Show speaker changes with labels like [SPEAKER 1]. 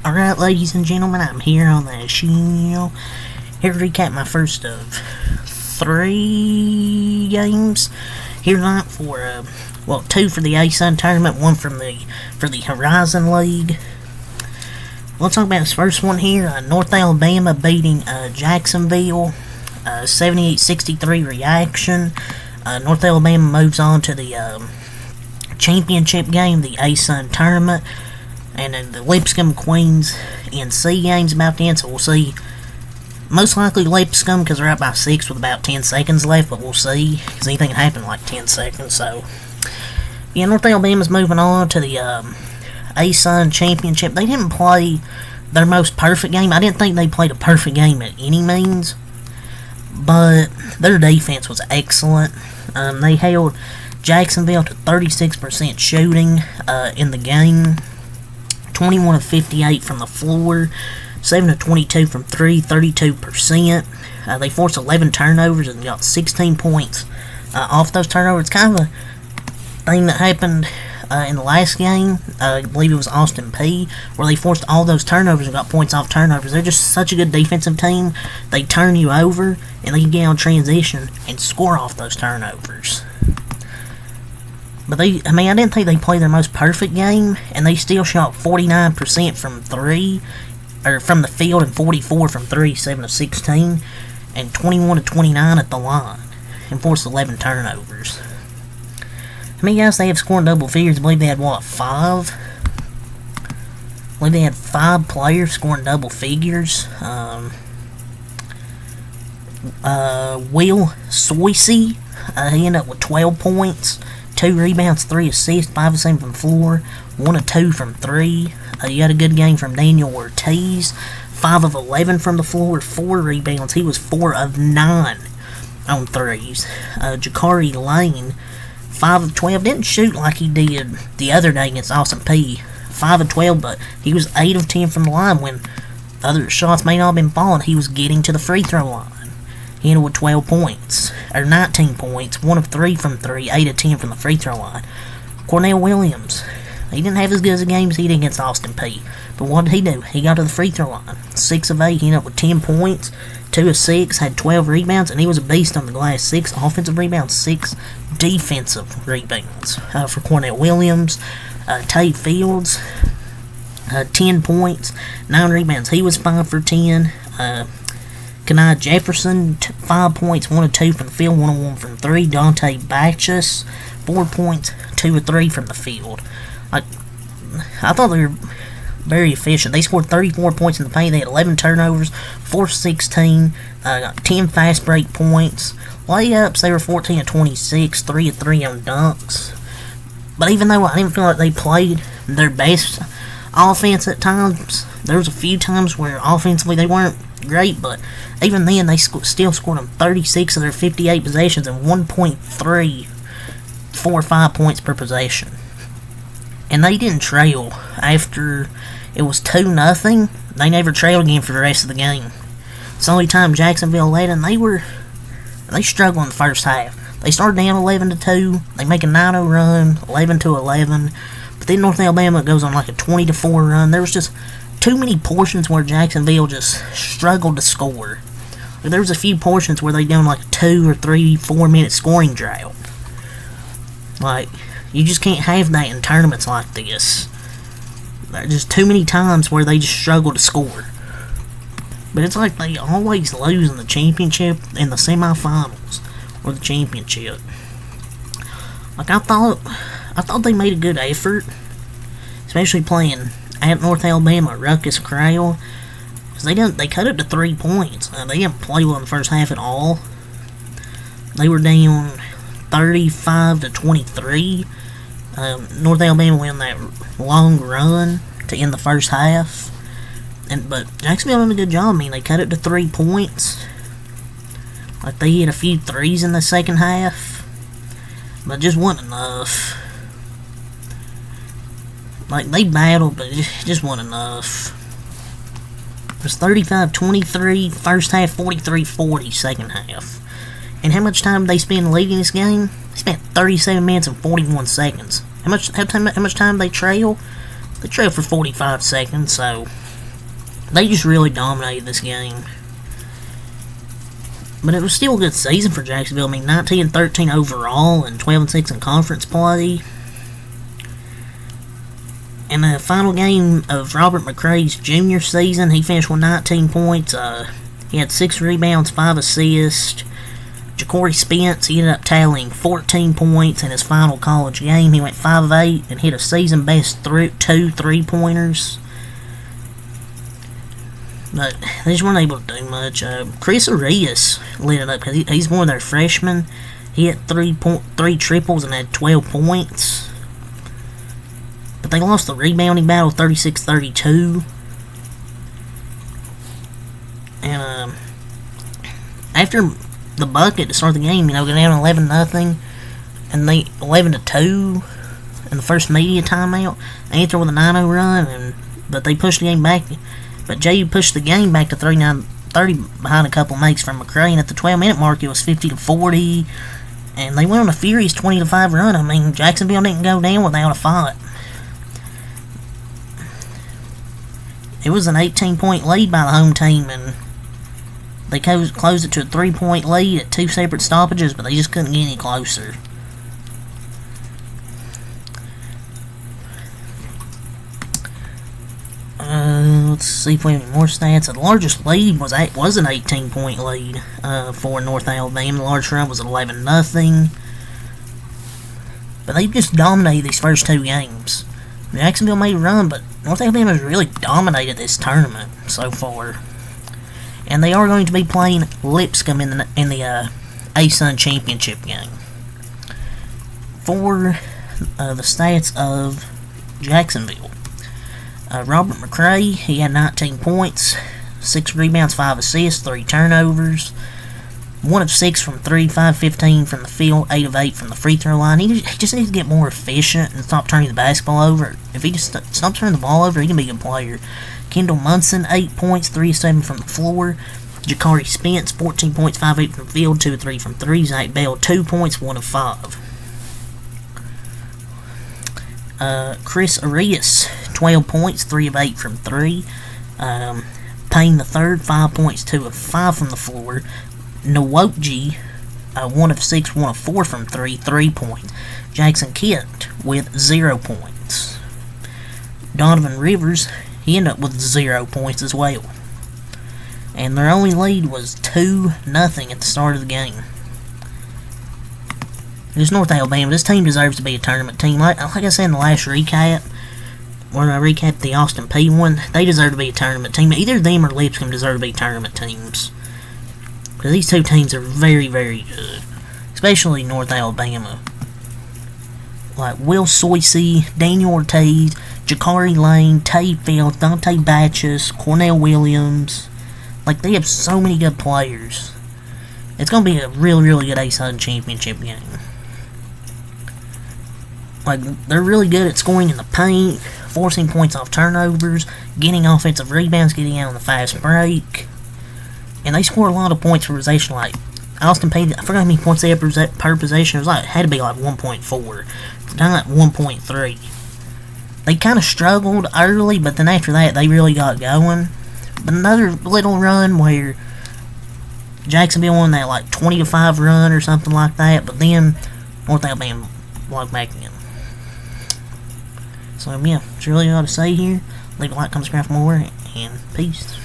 [SPEAKER 1] Alright, ladies and gentlemen, I'm here on the show. Here to recap my first of 3 games here tonight for, two for the A-Sun tournament, one for the Horizon League. We'll talk about this first one here. North Alabama beating Jacksonville, 78-63 reaction. North Alabama moves on to the championship game, the A-Sun tournament. And then the Lipscomb Queens NC game's about to end, so we'll see. Most likely Lipscomb, because they're up by 6 with about 10 seconds left, but we'll see, because anything can happen in like 10 seconds, so. Yeah, North Alabama's moving on to the A-Sun Championship. They didn't play their most perfect game. I didn't think they played a perfect game at any means, but their defense was excellent. They held Jacksonville to 36% shooting in the game. 21 of 58 from the floor, 7 of 22 from 3, 32%. They forced 11 turnovers and got 16 points off those turnovers. It's kind of a thing that happened in the last game. I believe it was Austin Peay, where they forced all those turnovers and got points off turnovers. They're just such a good defensive team. They turn you over, and they can get on transition and score off those turnovers. But I didn't think they played their most perfect game, and they still shot 49% from 3, or from the field, and 44 from 3, 7 of 16, and 21 of 29 at the line, and forced 11 turnovers. How many guys they have scoring double figures? I believe they had, 5? I believe they had 5 players scoring double figures. Will Soisey, he ended up with 12 points. 2 rebounds, 3 assists, 5 of 7 from the floor, 1 of 2 from 3. You had a good game from Daniel Ortiz, 5 of 11 from the floor, 4 rebounds. He was 4 of 9 on threes. Jakari Lane, 5 of 12. Didn't shoot like he did the other day against Austin Peay. 5 of 12, but he was 8 of 10 from the line when other shots may not have been falling. He was getting to the free throw line. He ended with 12 points, or 19 points, 1 of 3 from 3, 8 of 10 from the free throw line. Cornell Williams, he didn't have as good as a game as he did against Austin Peay, but what did he do? He got to the free throw line, 6 of 8, he ended up with 10 points, 2 of 6, had 12 rebounds, and he was a beast on the glass. 6 offensive rebounds, 6 defensive rebounds for Cornell Williams. Tate Fields, 10 points, 9 rebounds, he was 5 for 10. Kenai Jefferson, 5 points, 1 of 2 from the field, 1 of 1 from 3. Dante Bacchus, 4 points, 2 of 3 from the field. I thought they were very efficient. They scored 34 points in the paint. They had 11 turnovers, 4 of 16, got 10 fast break points. Layups, they were 14 of 26, 3 of 3 on dunks. But even though I didn't feel like they played their best offense at times, there was a few times where offensively they weren't great, but even then they still scored them 36 of their 58 possessions and 1.35 points per possession. And they didn't trail after it was 2-0. They never trailed again for the rest of the game. It's the only time Jacksonville led, and they struggled in the first half. They started down 11-2. They make a 9-0 run, 11-11. But then North Alabama goes on like a 20-4 run. There was just too many portions where Jacksonville just struggled to score. There was a few portions where they done like a 2 or 3, 4 minute scoring drought. Like, you just can't have that in tournaments like this. There's just too many times where they just struggle to score. But it's like they always lose in the championship, in the semifinals, or the championship. Like, I thought they made a good effort, especially playing at North Alabama, Ruckus Crowell, because they cut it to 3 points. They didn't play well in the first half at all. They were down 35-23. North Alabama went on that long run to end the first half, but Jacksonville did a good job. I mean, they cut it to 3 points. Like, they hit a few threes in the second half, but it just wasn't enough. Like, they battled, but it just wasn't enough. It was 35-23, first half, 43-40, second half. And how much time did they spend leading this game? They spent 37 minutes and 41 seconds. How much time they trail? They trail for 45 seconds, so They just really dominated this game. But it was still a good season for Jacksonville. I mean, 19-13 overall and 12-6 in conference play. In the final game of Robert McCray's junior season, he finished with 19 points. He had 6 rebounds, 5 assists. Ja'Cory Spence, he ended up tallying 14 points in his final college game. He went 5 of 8 and hit a season-best 2 3-pointers. But they just weren't able to do much. Chris Arias lit it up because he's one of their freshmen. He had 3 triples and had 12 points. But they lost the rebounding battle 36-32. And after the bucket to start the game, go down 11-0, and they 11-2 in the first media timeout. They entered with a 9-0 run, but they pushed the game back. But JU pushed the game back to 39-30 behind a couple makes from McCray, and at the 12-minute mark it was 50-40, and they went on a furious 20-5 run. I mean, Jacksonville didn't go down without a fight. It was an 18-point lead by the home team, and they closed it to a 3-point lead at 2 separate stoppages, but they just couldn't get any closer. Let's see if we have any more stats. The largest lead was an 18-point lead for North Alabama. The largest run was 11-0. But they just dominated these first 2 games. Jacksonville made a run, but North Alabama has really dominated this tournament so far. And they are going to be playing Lipscomb in the ASUN championship game. For the stats of Jacksonville, Robert McCray, he had 19 points, 6 rebounds, 5 assists, 3 turnovers, 1 of 6 from 3, 5-15 from the field, 8 of 8 from the free throw line. He just needs to get more efficient and stop turning the basketball over. If he just stops turning the ball over, he can be a good player. Kendall Munson, 8 points, 3 of 7 from the floor. Ja'Cory Spence, 14 points, 5 of 8 from the field, 2 of 3 from 3. Zach Bell, 2 points, 1 of 5. Chris Arias, 12 points, 3 of 8 from 3. Payne III, 5 points, 2 of 5 from the floor. Nwoji, 1 of 6, 1 of 4 from 3, 3 points. Jackson Kent with 0 points. Donovan Rivers, he ended up with 0 points as well. And their only lead was 2-0 at the start of the game. This North Alabama, this team deserves to be a tournament team. Like I said in the last recap, when I recapped the Austin Peay one, they deserve to be a tournament team. Either them or Lipscomb deserve to be tournament teams. Because these 2 teams are very, very good. Especially North Alabama. Like Will Soisey, Daniel Ortiz, Ja'Cory Lane, Tay Fields, Dante Batchus, Cornell Williams. Like, they have so many good players. It's going to be a really, really good ASUN championship game. Like, they're really good at scoring in the paint, forcing points off turnovers, getting offensive rebounds, getting out on the fast break. And they score a lot of points per possession. Like, Austin Peay, I forgot how many points they had per possession. It had to be like 1.4. Not 1.3. They kind of struggled early, but then after that, they really got going. But another little run where Jacksonville won that like 20-5 run or something like that, but then North Alabama logged back in. So yeah, that's really all to say here. Leave a like, comment, subscribe for more, and peace.